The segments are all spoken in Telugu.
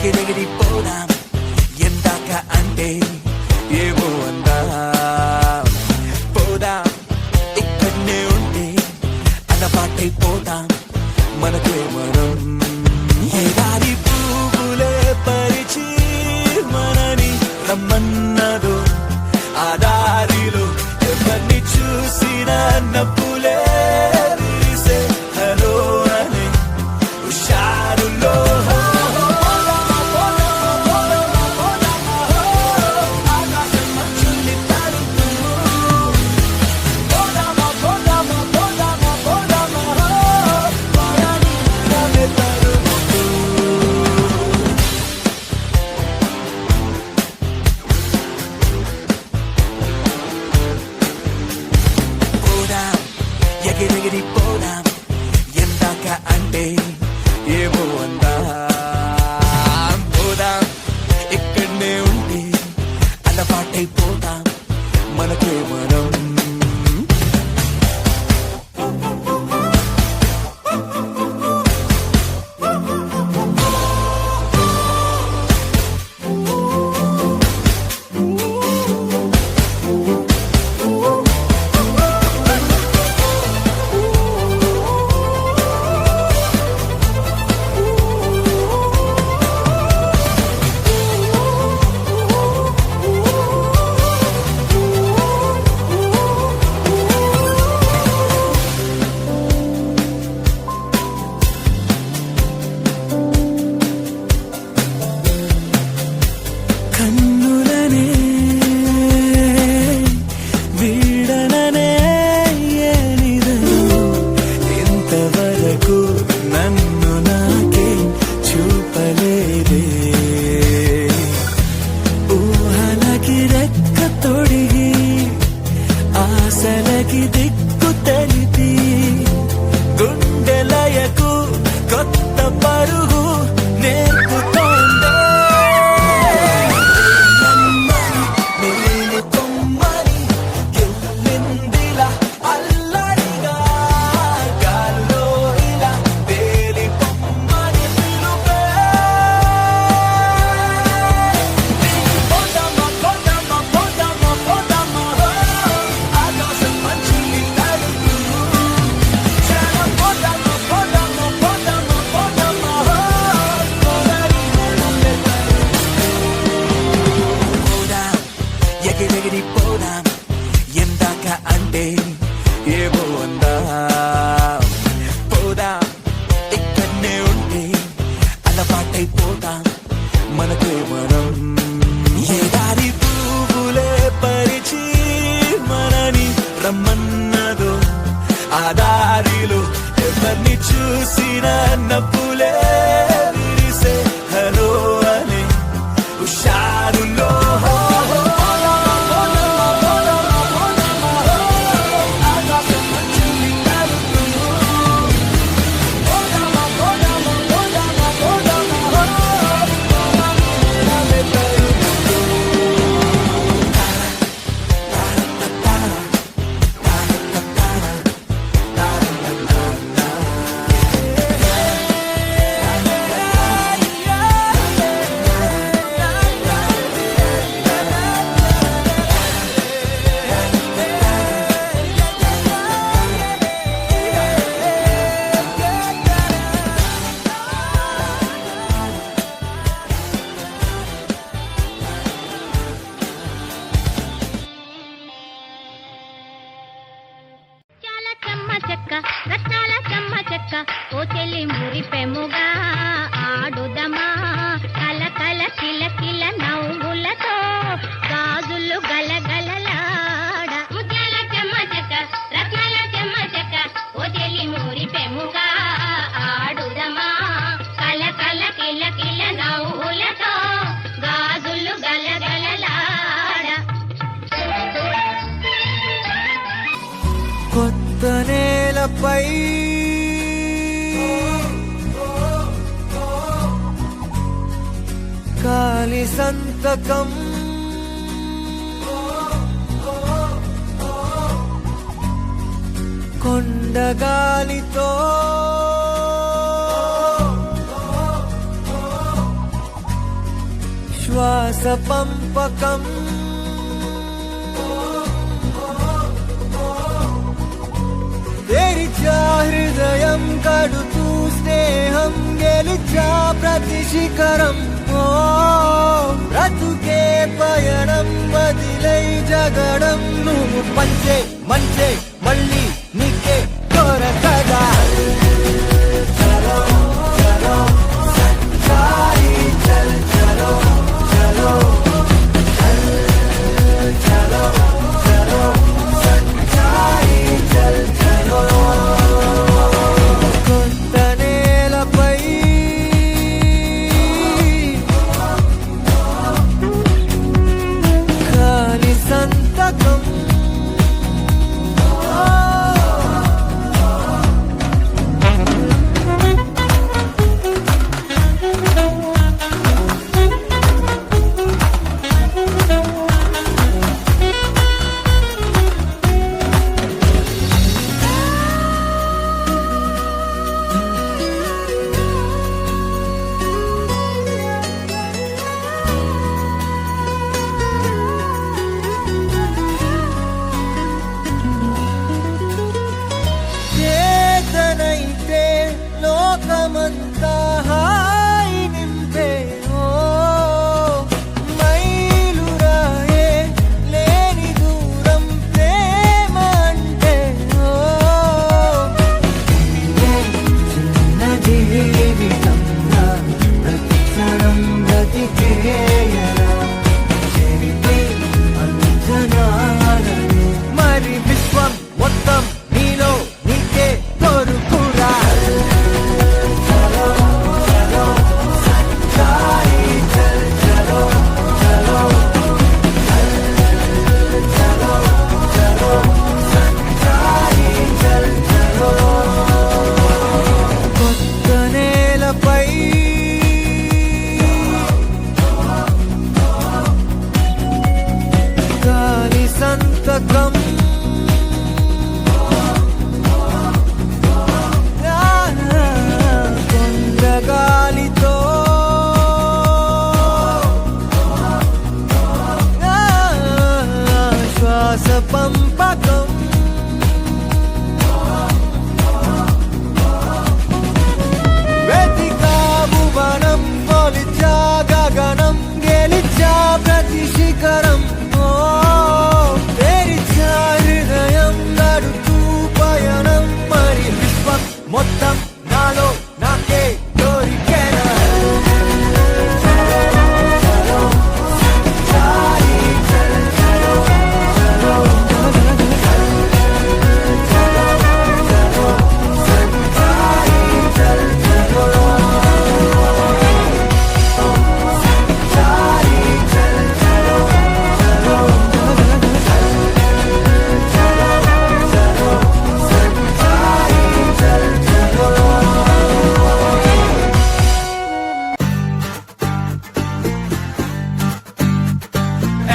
ఎగిరెగిరిపోదాం ఎందాక అంటే ఏమో అందా పోదాం ఇక్కడనే ఉంటే అలవాటైపోతాం మనకే మనం ఎదారి పువ్వులే పరిచి మనని రమ్మన్నదో ఆ దారిలో ఎవరిని చూసినా నవ్వులే విరిసే హలో అని హుషారులో ఎగిరెగిరిపోదాం ఎందాక అంటే ఏమో అందా పోదాం ఇక్కడనే ఉంటే అలవాటైపోతాం మనకే మనం కన్నులనే వీడననే ఏనిదను ఇంతవరకు నన్ను నాకే చూపలేదే ఊహలకి రెక్క తొడిగి ఆశలకి దిక్కు తెలిపి గుండెలయకు కొత్త పరుగు నేర్పుతోందే ఎగిరెగిరిపోదాం ఎందాక అంటే ఏమో అందా పోదాం ఇక్కడనే ఉంటే అలవాటైపోతాం మనకే మనం ఎదారి పువ్వులే పరిచి మనని రమ్మన్నదో ఆ దారిలో ఎవరిని చూసినా నవ్వులే విరిసే హలో అని హుషారులో చెక్క రత్నాల చెమ్మ చెక్క ఓ చెల్లి మురిపెముగా ఆడుదమా కల కల కిల కిల నవ్వులతో గాజులు గలగలలాడ ముత్యాల చెమ్మ చెక్క రత్నాల చెమ్మ చెక్క ఓ చెల్లి మురిపెముగా ఆడుదమా కల కల కిల కిల నవ్వులతో గాజులు గలగలలాడ కొత్త నేలపై కాలి సంతకం కొండగాలితో శ్వాస పంపకం తెరిచా హృదయం కడుతూ స్నేహం గెలిచా ప్రతి శిఖరం ఓ బ్రతుకే పయనం వదిలై జగడం నువ్వు పంచే మంచే మళ్ళీ నీకే కొరకదా చలో చలో సంచారి చల్ చలో చలో చలో చలో సంచారి చల్ చలో కొత్త నేలపై గాలి సంతకం చేతనైతే లోకమంతా హాయి నింపే ఓ మైలురాయే లేని దూరం ప్రేమ అంటే ఓ చిన్న జీవితంగా ప్రతి క్షణం బ్రతికేయరా చెరిపే అంజనాలను మరి విశ్వం మొత్తం నీలో నీకే కోరుకురా చలో చలో సంచారి చల్ చలో చలో చలో చలో సంచారి చల్ చలో కొత్త నేలపై గాలి సంతకం కొండగాలితో శ్వాస పంపకం వెతికావు వనం కొలిచా గగనం గెలిచా ప్రతి శిఖరం ఓ తెరిచా హృదయం నడుతూ పయనం మరి విశ్వం మొత్తం నాలో నాకే దొరికేనా చలో సంచారి చల్ చలో చలో చలో చలో సంచారి చల్ చలో సంచారి చల్ చలో చలో చలో సంచారి చల్ చలో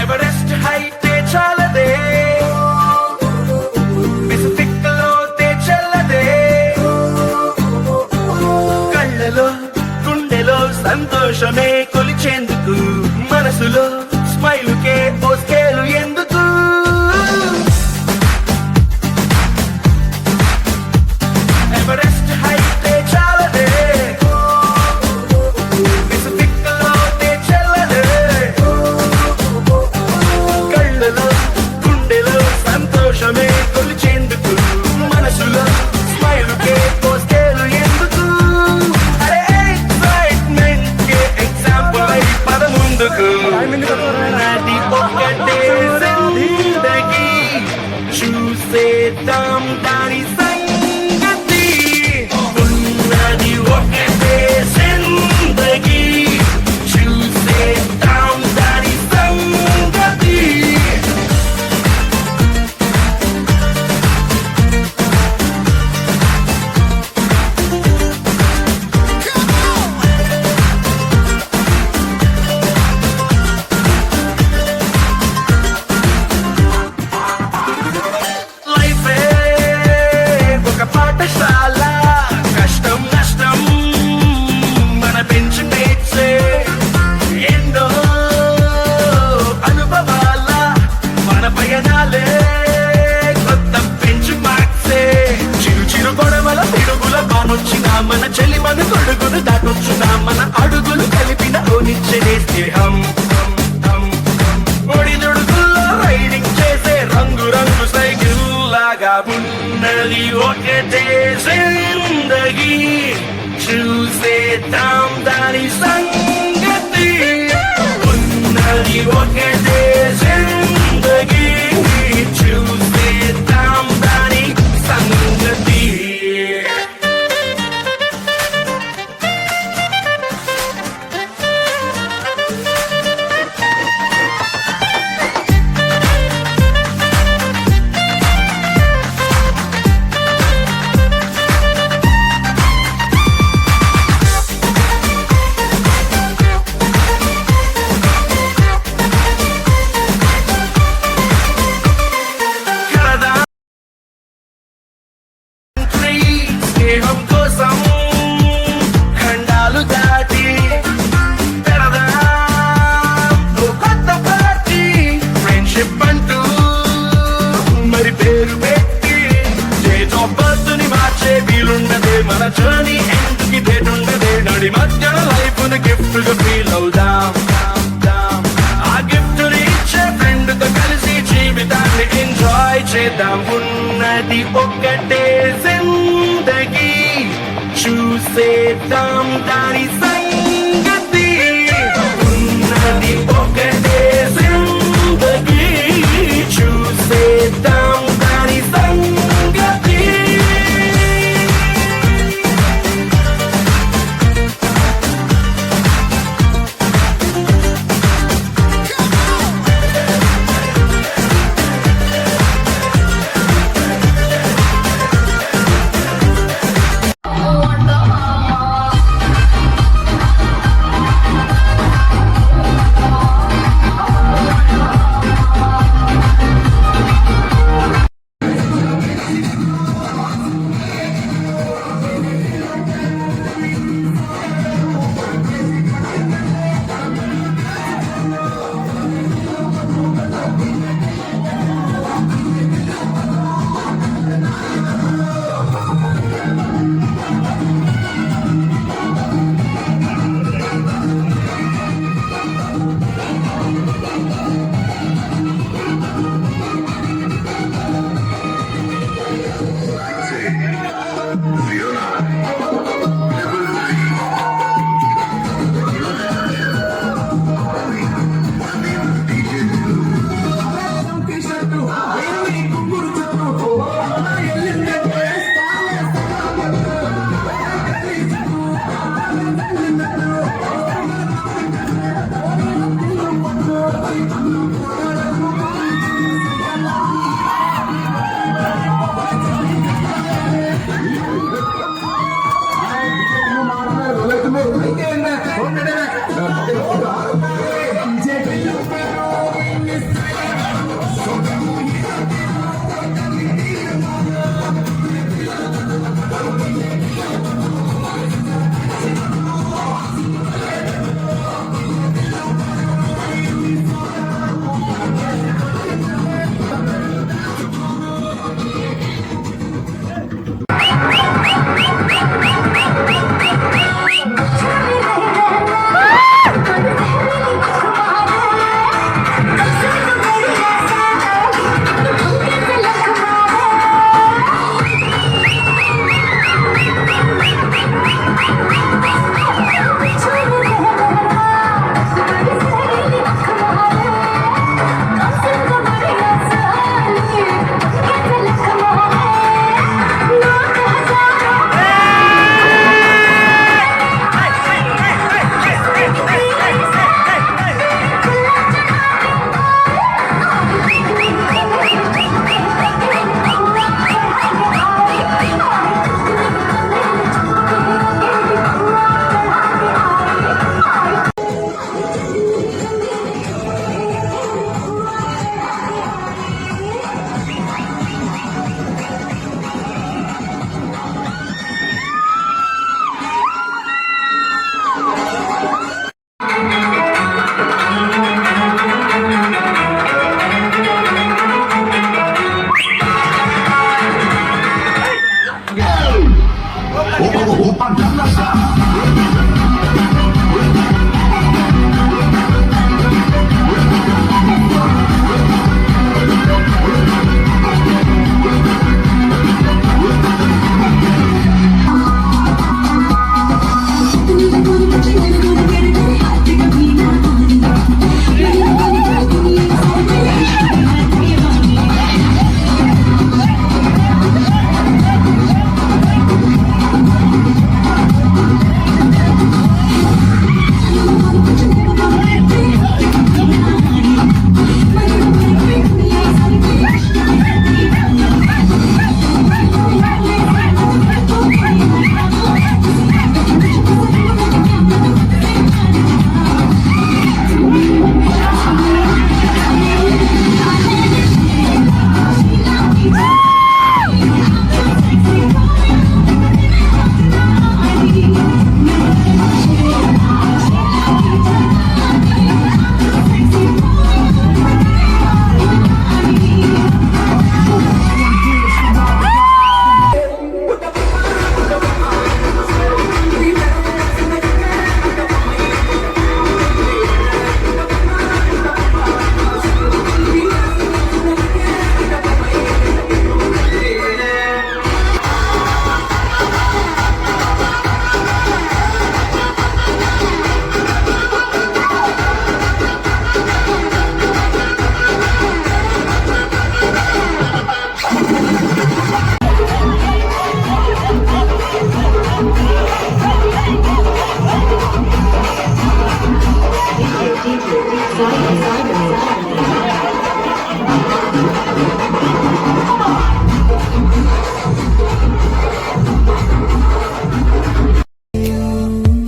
ఎవరెస్ట్ హైట్ చాలదే పెసిఫిక్ లోతే చల్లదే కళ్ళలో గుండెలో సంతోషమే కొలిచేందుకు మనసులో స్మైలుకే ఓ స్కేలు ఎందుకు ఎవరెస్ట్ హైట్ చాలదే పెసిఫిక్ లోతే చల్లదే కళ్ళలో గుండెలో సంతోషమే కొలిచేందుకు మనసులో స్మైలుకే పోస్టేలు ఎందుకు అరే ఎక్సైట్మెంట్ కే ఎగ్జాంపుల్ అయి పద ముందుకు నాది ఒక్కటే తను కొడుకును దాటొచ్చునా మన అడుగులు కలిపిన ఓనిచ్చనే స్నేహం ఒడిదుడుకుల్లో రైడింగ్ చేసే రంగు రంగు సైకిల్ లాగా ఉన్నది ఒకటే జిందగీ చూసేద్దాం దాని సంగతి ఉన్నది ఒకటే జిందగీ చూసేద్దాం దాని సంగతి కలదా స్నేహం కోసం ఖండాలు దాటి పెడదాం ఓ కొత్త పార్టీ ఫ్రెండ్షిప్ అంటూ మరి పేరు పెట్టి డేట్ ఆఫ్ బర్త్ ని మార్చే వీలుండదే మన జర్నీ ఎందుకు డేట్ ఉండదే నడి మధ్య లైఫ్ ను గిఫ్ట్ గా ఫీల్ అవుదాం ఆ గిఫ్ట్ ని ఇచ్చే ఫ్రెండ్ తో కలిసి జీవితాన్ని ఎంజాయ్ చేద్దాం ఉన్నది ఒక్కటే జిందగీ చూసేద్దాం దాని సంగతి ఉన్నది ఒకటే జిందగీ చూసేద్దాం దాని సంగతి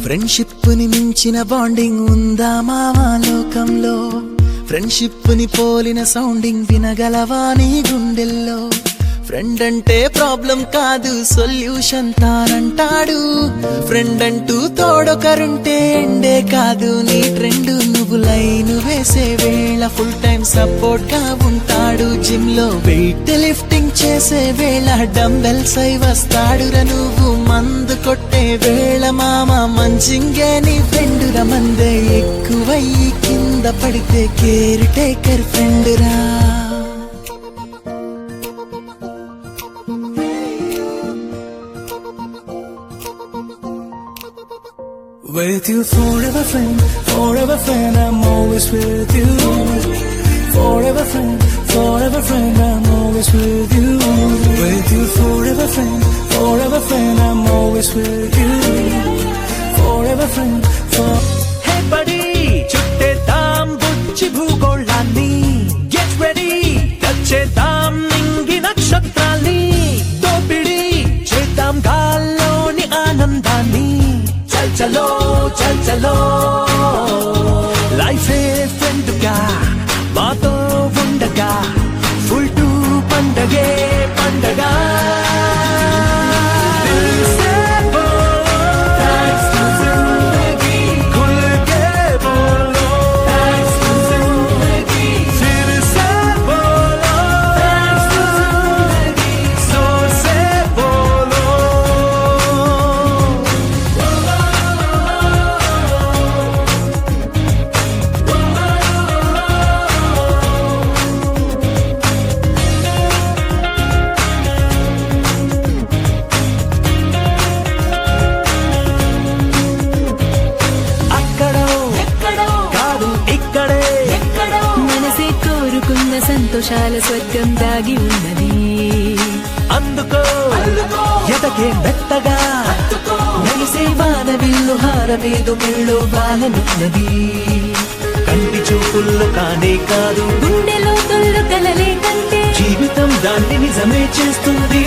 ఫ్రెండ్షిప్ ని మించిన బాండింగ్ ఉందా మావా లోకంలో ఫ్రెండ్షిప్ ని పోలిన సౌండింగ్ వినగలవా నీ గుండెల్లో ఫ్రెండ్ అంటే ప్రాబ్లం కాదు సొల్యూషన్ తానంటాడు ఫ్రెండ్ అంటూ తోడొకరుంటే ఎండే కాదు నీ ట్రెండ్ నువ్వు లైన్ వేసే వేళ ఫుల్ టైం సపోర్ట్ గా ఉంటాడు జిమ్ లో వెయిట్ లిఫ్టింగ్ చేసే వేళ డంబెల్స్ అయి వస్తాడురా నువ్వు మందు కొట్టే వేళ మామ మంచింగే నీ ఫ్రెండ్ రా మందే ఎక్కువయ్యి కింద పడితే కేర్ టేకర్ ఫ్రెండ్ రా With you forever friend, I'm always with you. Forever friend, I'm always with you. With you forever friend, I'm always with you. Forever friend, హే బడి చుట్టేద్దాం బుచ్చి భూగోళాన్ని గెట్ రెడీ తెచ్చేద్దాం నింగి నక్షత్రాల్ని దోపిడి చేద్దాం గాల్లోని ఆనందాన్ని చల్ చలో చల్ చలో లైఫ్ ఫ్రెండ్గా మాతో ఉండగా ఫుల్ టు పండగే పండగా సంతోషాల స్వర్గం దాగి ఉన్నది అందుకో ఎదగే మెత్తగా మెరిసే వాన విల్లు హారమేదు మెళ్ళు వాలనున్నది కంటి చూపుల్లో కానే కాదు గుండెలో తొల్లు కలలే కంటే జీవితం దాన్ని నిజమే చేస్తుంది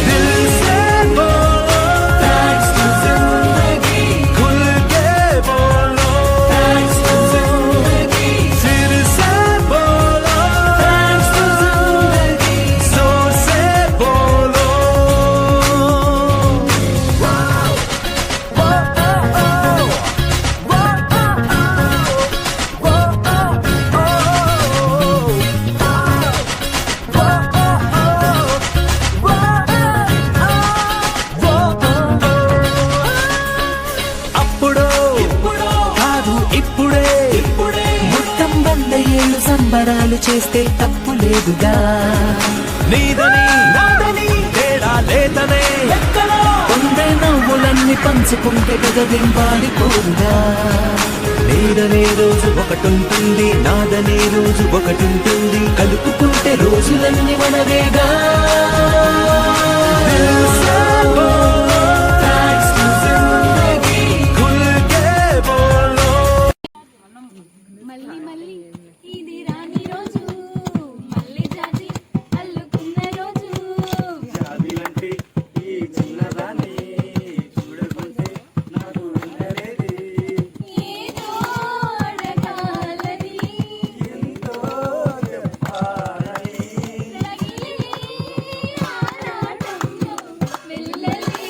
దిల్ సే బోలో, thanks to జిందగీ. खुल के बोलो, thanks to జిందగీ. फिर से बोलो, thanks to జిందగీ. जोर से बोलो. అప్పుడో కాదు ఇప్పుడే మొత్తం 100 ఏళ్ళు సంబరాలు చేస్తే తప్పు లేదుగా నీదని నాదని తేడా లేదనే పొందే నవ్వులన్నీ పంచుకుంటే గగదింపాడిపోదుగా నీదనే రోజు ఒకటుంటుంది నాదనే రోజు ఒకటుంటుంది కలుపుకుంటే రోజులన్నీ మనవేగా దిల్ సే బోలో, thanks to జిందగీ. खुल के बोलो. మళ్ళీ మళ్ళీ ఇది రాని రోజు మళ్ళీ జాజి అల్లుకున్న రోజు ఏదో అడగాలని రగిలే ఆరాటంలో వెళ్ళలే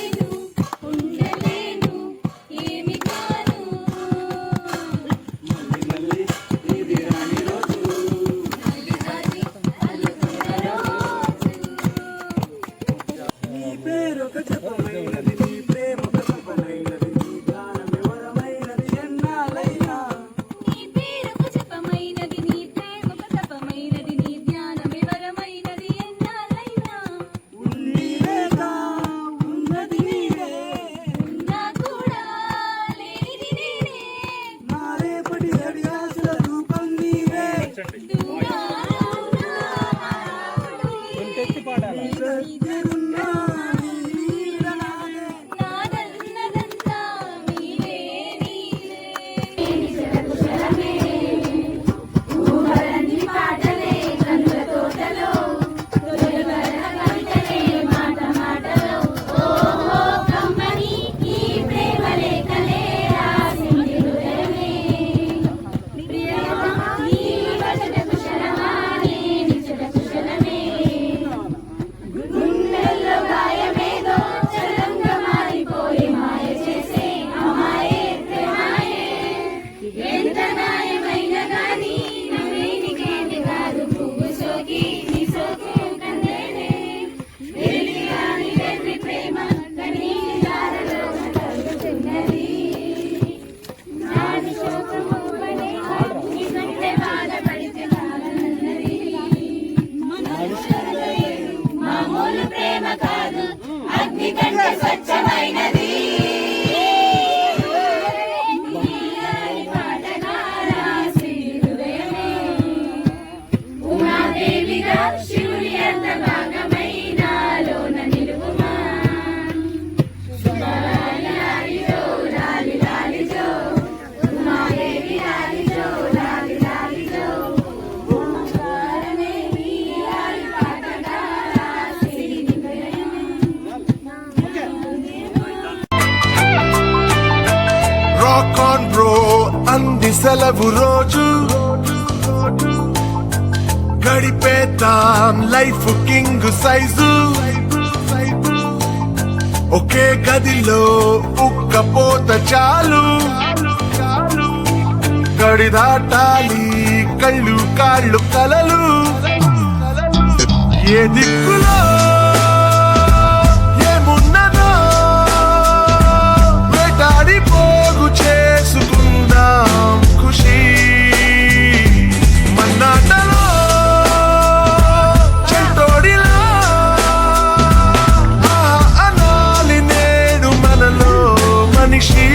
రాక్ ఆన్ బ్రో అంది సెలవు రోజు గడిపేద్దాం లైఫ్ కింగ్ సైజు ఒకే గదిలో ఉక్కపోత చాలు గడి దాటాలి కళ్ళు కాళ్ళు కలలు ఏ దిక్కులో ఏమున్నదో వేటాడి పోగు చేసుకుందాం ఖుషి మన్నాటలో చెంటోడిలా అనాలి నేడు మనలో మనిషి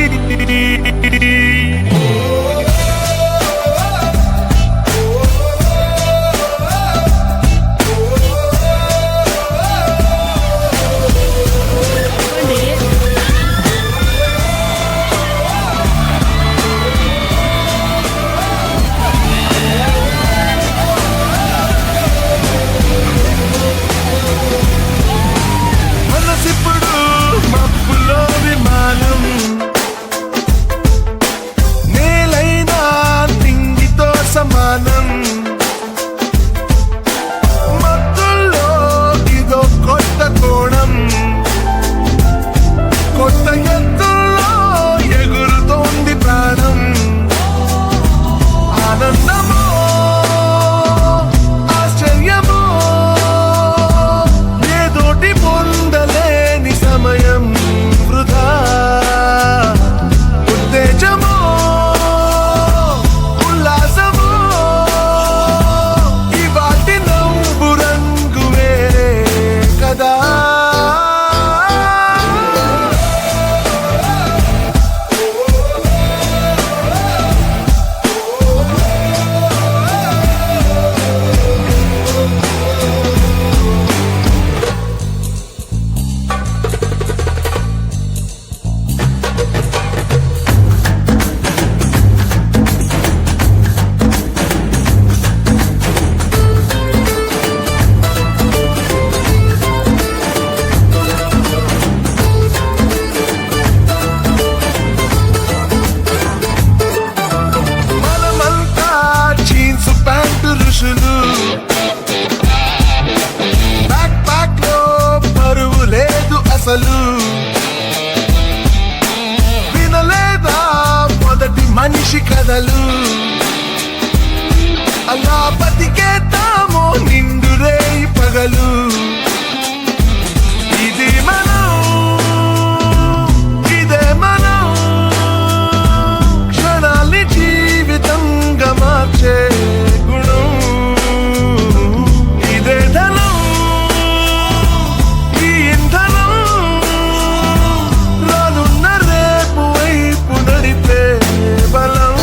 మనసిప్పుడు మబ్బులో విమానం నేలైనా నింగితో సమానం మత్తుల్లో ఇదో కొత్త కోణం కొత్త ఎత్తుల్లో ఎగురుతోంది ప్రాణం ఆనందమో ఆశ్చర్యమో ఏదోటి పొందలేని సమయం వృధా ఉత్తేజమో ఉల్లాసమో ఇవాటి నవ్వు రంగు వేరే కదా మనమంతా జీన్స్ ప్యాంటు ఋషులు బ్యాక్ ప్యాక్ లో బరువు లేదు అసలు వినలేదా మొదటి మనిషి కథలు అలా బతికేద్దామో నిండు రేయి పగలు ఇది మనం ఇదే మనం క్షణాల్ని జీవితంగా మార్చే గుణం ఇదే ధనం ఈ ఇంధనం రానున్న రేపు వైపు నడిపే బలం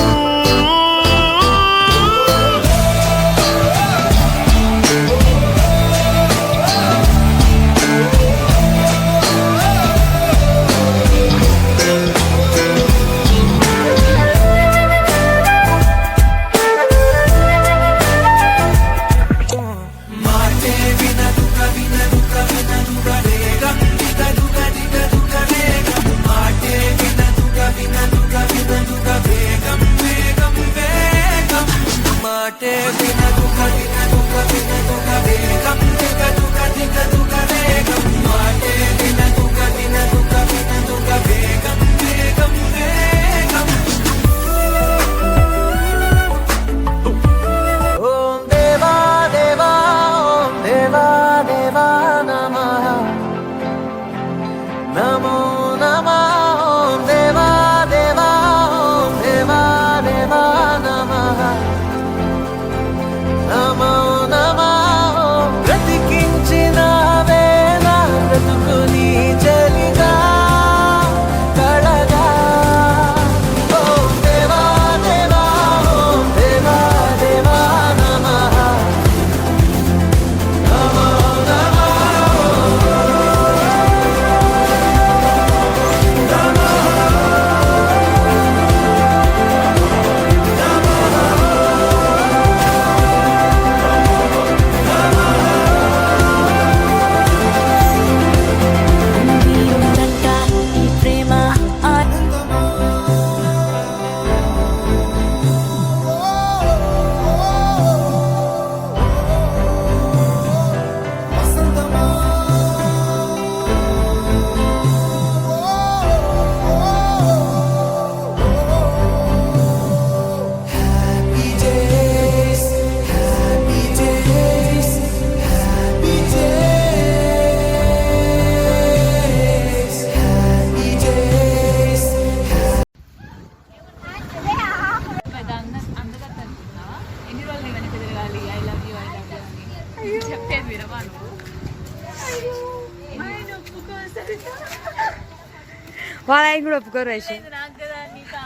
వాళ్ళ ఆయన కూడా ఒప్పుకోరు రైషు. నాకు కదా నీకా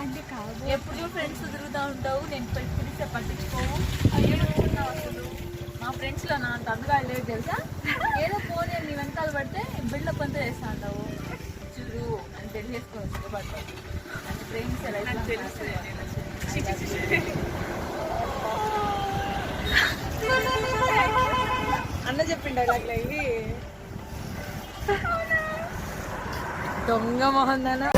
అంటే కాదు ఎప్పుడు ఫ్రెండ్స్ తిరుగుతూ ఉంటావు నేను పిలిస్తే పట్టించుకోవు అయ్యో అనుకున్నావు అసలు మా ఫ్రెండ్స్లో నా అంత అందుగా లేదు తెలుసా ఏదో ఫోన్ నీ వెనకాల పడితే బిల్డప్ అంతా చేస్తా ఉంటావు చూడు అని పెళ్లి చేసుకొని ఇష్టపడతావు అంటే ఫ్రెండ్స్ ఎలా అన్న చెప్పిండు అట్లా ఇవి దొంగ మొహం దానా.